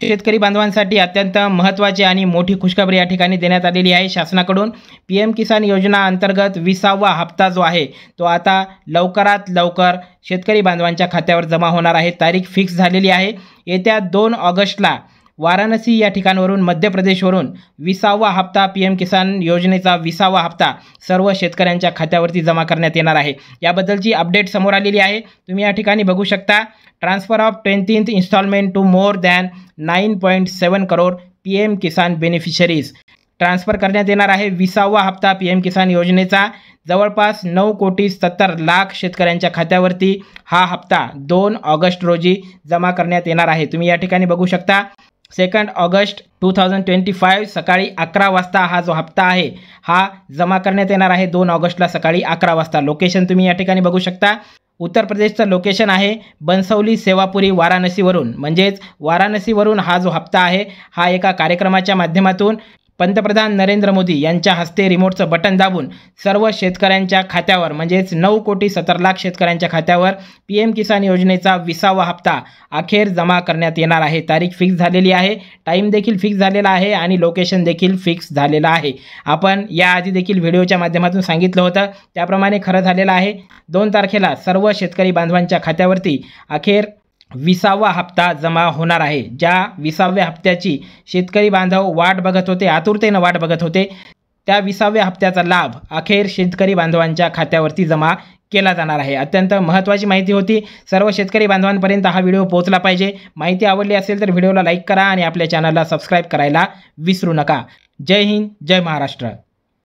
शेतकरी बांधवांसाठी अत्यंत महत्त्वाची आणि मोठी खुशखबरी या ठिकाणी देण्यात आलेली आहे शासनाकडून। PM किसान योजना अंतर्गत 20वा हप्ता जो आहे तो आता लवकरात लवकर शेतकरी बांधवांच्या खात्यावर जमा होणार आहे। तारीख फिक्स झालेली आहे। येत्या 2 ऑगस्टला वाराणसी या ठिकाणावरून मध्य प्रदेशवरून 20वा हप्ता PM किसान योजनेचा 20वा हप्ता सर्व शेतकऱ्यांच्या खात्यावरती जमा करण्यात येणार आहे। याबद्दलची अपडेट समोर आलेली आहे। तुम्ही या ठिकाणी बघू शकता, transfer of 20th instalment to more than 9.7 crore PM Kisan beneficiaries transfer करण्यात येणार आहे। 20वा हप्ता PM किसान योजनेचा जवळपास 9,70,00,000 शेतकऱ्यांच्या खात्यावरती हा हप्ता 2 ऑगस्ट रोजी जमा करण्यात येणार आहे। तुम्ही या ठिकाणी बघू शकता, 2 ऑगस्ट 2025 सकाळी 11 वाजता हा जो हप्ता आहे हा जमा करण्यात येणार आहे। 2 ऑगस्टला सकाळी 11 वाजता। लोकेशन तुम्ही या ठिकाणी बघू शकता, उत्तर प्रदेशचं लोकेशन आहे बंसौली सेवापुरी वाराणसीवरून, म्हणजेच वाराणसीवरून हा जो हप्ता आहे हा एका कार्यक्रमाच्या माध्यमातून पंतप्रधान नरेंद्र मोदी यांच्या हस्ते रिमोटचं बटन दाबून सर्व शेतकऱ्यांच्या खात्यावर म्हणजेच 9,70,00,000 शेतकऱ्यांच्या खात्यावर PM किसान योजनेचा 20वा हप्ता अखेर जमा करण्यात येणार आहे। तारीख फिक्स झालेली आहे, टाईम देखील फिक्स झालेला आहे आणि लोकेशन देखील फिक्स झालेलं आहे। आपण याआधी देखील व्हिडिओच्या माध्यमातून सांगितलं होतं, त्याप्रमाणे खरं झालेलं आहे। 2 तारखेला सर्व शेतकरी बांधवांच्या खात्यावरती अखेर 20वा हप्ता जमा होणार आहे। ज्या 20व्या हप्त्याची शेतकरी बांधव वाट बघत होते, आतुरतेनं वाट बघत होते, त्या 20व्या हप्त्याचा लाभ अखेर शेतकरी बांधवांच्या खात्यावरती जमा केला जाणार आहे। अत्यंत महत्त्वाची माहिती होती, सर्व शेतकरी बांधवांपर्यंत हा व्हिडिओ पोहोचला पाहिजे। माहिती आवडली असेल तर व्हिडिओला लाईक करा आणि आपल्या चॅनलला सबस्क्राईब करायला विसरू नका। जय हिंद, जय महाराष्ट्र।